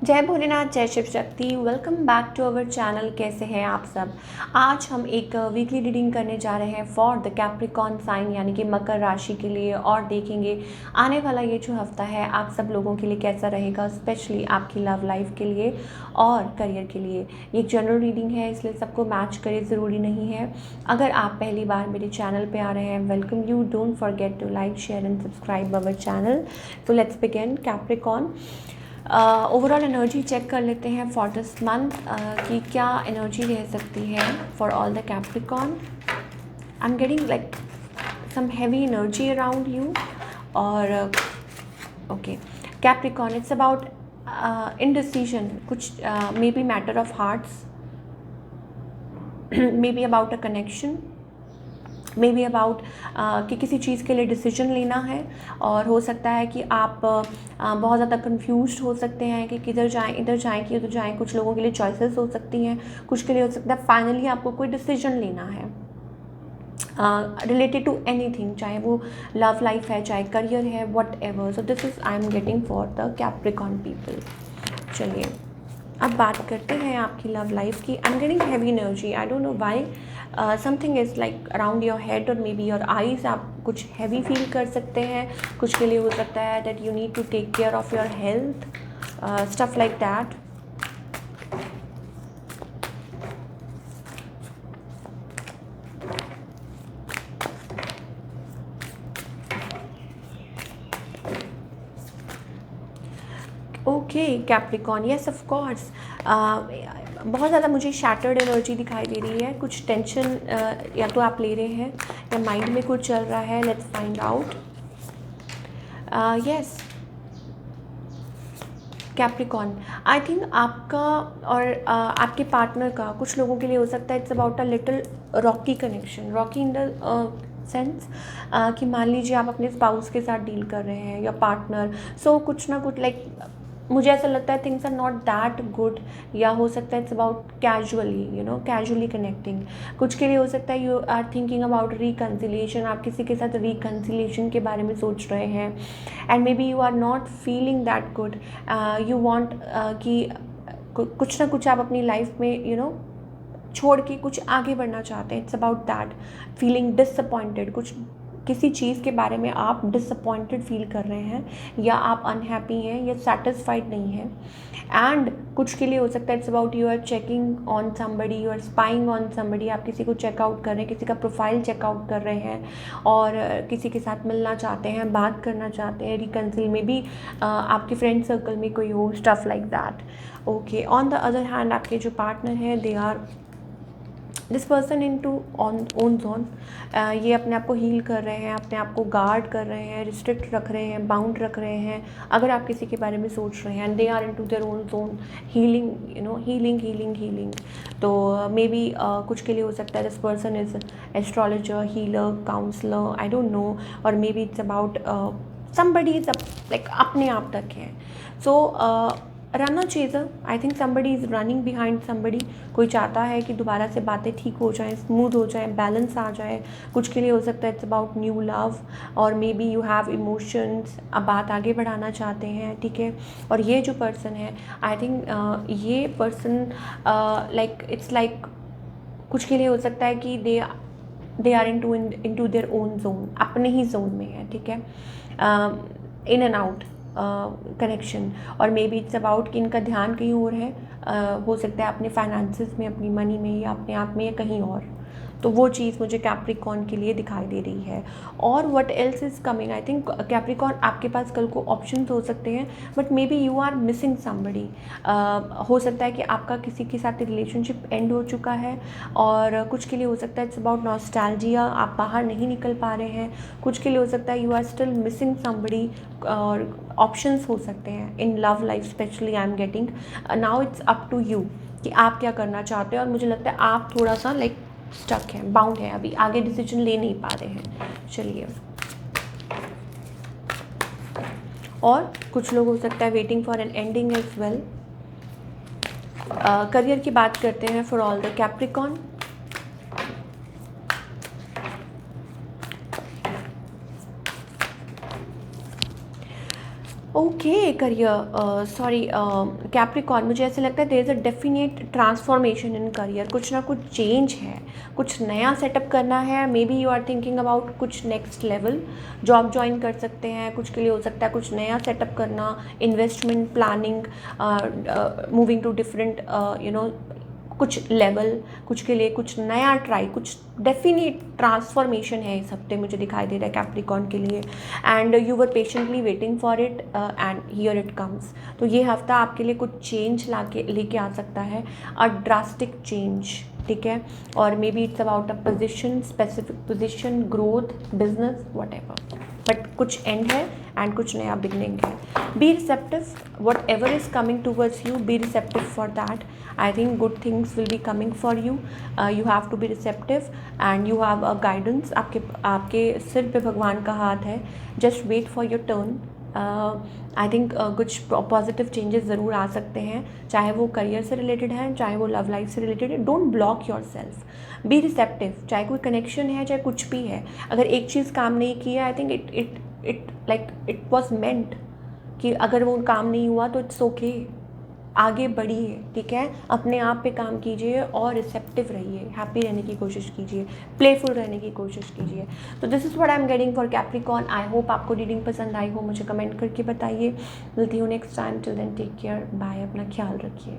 जय भोलेनाथ, जय Shiv Shakti. Welcome back to our channel. कैसे हैं आप सब। आज हम एक वीकली रीडिंग करने जा रहे हैं फॉर द कैप्रिकॉर्न साइन यानी कि मकर राशि के लिए, और देखेंगे आने वाला ये जो हफ्ता है आप सब लोगों के लिए कैसा रहेगा, स्पेशली आपकी लव लाइफ के लिए और करियर के लिए। ये एक जनरल रीडिंग है, इसलिए सबको मैच करे ज़रूरी नहीं है। अगर आप पहली बार मेरे चैनल पे आ रहे हैं, welcome you. Don't forget to like, share and subscribe our channel. तो let's begin. Capricorn overall energy check कर लेते हैं फॉर दिस मंथ कि क्या एनर्जी रह सकती है for all the Capricorn. I am getting like some heavy energy around you. और okay Capricorn, it's about indecision, कुछ maybe matter of hearts, maybe about a connection, maybe about कि किसी चीज़ के लिए decision लेना है। और हो सकता है कि आप बहुत ज़्यादा कंफ्यूज्ड हो सकते हैं कि किधर जाएं, इधर जाएं कि उधर जाएं। कुछ लोगों के लिए चॉइसेस हो सकती हैं, कुछ के लिए हो सकता है फाइनली आपको कोई डिसीजन लेना है रिलेटेड टू एनीथिंग, चाहे वो लव लाइफ है, चाहे करियर है, what ever. So this is I am getting for the Capricorn people. चलिए अब बात करते हैं आपकी लव लाइफ की। आई am getting heavy energy, I don't know why. Something is like around your head और मे बी योर आईज। आप कुछ हैवी फील कर सकते हैं। कुछ के लिए हो सकता है that you need to take care of your health, stuff like that. Okay Capricorn, yes of course. बहुत ज़्यादा मुझे शैटर्ड एनर्जी दिखाई दे रही है। कुछ टेंशन या तो आप ले रहे हैं या माइंड में कुछ चल रहा है। Let's find out. Yes Capricorn, I think आपका और आपके पार्टनर का कुछ लोगों के लिए हो सकता है it's about a little Rocky connection. Rocky in the sense कि मान लीजिए आप अपने स्पाउस के साथ डील कर रहे हैं या पार्टनर। सो कुछ ना कुछ लाइक मुझे ऐसा लगता है things are not that good, या हो सकता है it's about casually, you know, casually connecting. कुछ के लिए हो सकता है you are thinking about reconciliation. आप किसी के साथ रिकन्सिलिएशन के बारे में सोच रहे हैं and maybe you are not feeling that good. You want कि कुछ ना कुछ आप अपनी लाइफ में यू नो छोड़ के कुछ आगे बढ़ना चाहते हैं। It's about that feeling disappointed. कुछ किसी चीज़ के बारे में आप डिसअपॉइंटेड फील कर रहे हैं, या आप अनहैप्पी हैं, या सेटिस्फाइड नहीं हैं। एंड कुछ के लिए हो सकता है it's about you are checking on somebody, you are spying on somebody. आप किसी को चेकआउट कर रहे हैं, किसी का प्रोफाइल चेकआउट कर रहे हैं और किसी के साथ मिलना चाहते हैं, बात करना चाहते हैं, रिकन्सिल में भी आपके फ्रेंड सर्कल में कोई हो, stuff like that. Okay, on the other hand आपके जो पार्टनर हैं they are this person into own zone. ये अपने आप को हील कर रहे हैं, अपने आप को गार्ड कर रहे हैं, रिस्ट्रिक्ट रख रहे हैं, बाउंड रख रहे हैं। अगर आप किसी के बारे में सोच रहे हैं and they are into their own zone, healing, you know, healing healing healing. तो मे बी कुछ के लिए हो सकता है this person is astrologer, healer, counsellor, I don't know. और maybe it's about somebody is like अपने आप तक है। So runner chaser, I think somebody is running behind somebody। कोई चाहता है कि दोबारा से बातें ठीक हो जाएं, स्मूथ हो जाएं, बैलेंस आ जाए। कुछ के लिए हो सकता है इट्स अबाउट न्यू लव, और maybe you have emotions, अब बात आगे बढ़ाना चाहते हैं, ठीक है। और ये जो पर्सन है आई थिंक ये पर्सन लाइक इट्स लाइक कुछ के लिए हो सकता है कि they are into their own zone, अपने ही जोन में है, ठीक है। In and out connection. और मे बी इट्स अबाउट कि इनका ध्यान कहीं और है। हो सकता है अपने फाइनेंसिस में, अपनी मनी में, या अपने आप में, या कहीं और। तो वो चीज़ मुझे कैप्रिकॉर्न के लिए दिखाई दे रही है। और what else is coming, I think Capricorn आपके पास कल को ऑप्शंस हो सकते हैं, but maybe you are missing somebody. हो सकता है कि आपका किसी के साथ रिलेशनशिप एंड हो चुका है, और कुछ के लिए हो सकता है इट्स अबाउट नॉस्टैल्जिया, आप बाहर नहीं निकल पा रहे हैं। कुछ के लिए हो सकता है you are still missing somebody, और ऑप्शंस हो सकते हैं in love life specially. I am getting now it's up to you कि आप क्या करना चाहते हो। और मुझे लगता है आप थोड़ा सा लाइक स्टक हैं, बाउंड हैं, अभी आगे डिसीजन ले नहीं पा रहे हैं। चलिए, और कुछ लोग हो सकता है waiting for an ending as well. Career की बात करते हैं for all the Capricorn. Okay career, sorry Capricorn, मुझे ऐसा लगता है there is a definite transformation in career, कुछ ना कुछ चेंज है, कुछ नया सेटअप करना है। Maybe you are thinking about कुछ नेक्स्ट लेवल जॉब ज्वाइन कर सकते हैं, कुछ के लिए हो सकता है कुछ नया सेटअप करना, investment planning, moving to different कुछ लेवल, कुछ के लिए कुछ नया ट्राई, कुछ डेफिनेट ट्रांसफॉर्मेशन है इस हफ्ते मुझे दिखाई दे रहा है कैप्रिकॉर्न के लिए। And you were patiently waiting for it and here it comes. तो ये हफ्ता आपके लिए कुछ चेंज लेके आ सकता है, अ ड्रास्टिक चेंज, ठीक है। और maybe it's about a position, specific position, growth, business, what ever, but कुछ एंड है एंड कुछ नया बिगनिंग है। Be receptive, what ever is coming towards you, be receptive for that. I think good things will be coming for you. You have to be receptive and you have a guidance. आपके सिर पे भगवान का हाथ है. Just wait for your turn. I think कुछ positive changes ज़रूर आ सकते हैं, चाहे वो करियर से रिलेटेड है, चाहे वो लव लाइफ से रिलेटेड है. Don't block your self, be receptive. चाहे कोई कनेक्शन है, चाहे कुछ भी है, अगर एक चीज़ काम नहीं की है, I think it was meant कि अगर वो काम नहीं हुआ तो इट्स ओके, आगे बढ़िए, ठीक है. अपने आप पे काम कीजिए और रिसेप्टिव रहिए, हैप्पी रहने की कोशिश कीजिए, प्लेफुल रहने की कोशिश कीजिए. तो this is what I am getting for Capricorn. I hope आपको रीडिंग पसंद आई हो, मुझे कमेंट करके बताइए. मिलती हूँ next time. Till then take care, bye, अपना ख्याल रखिए.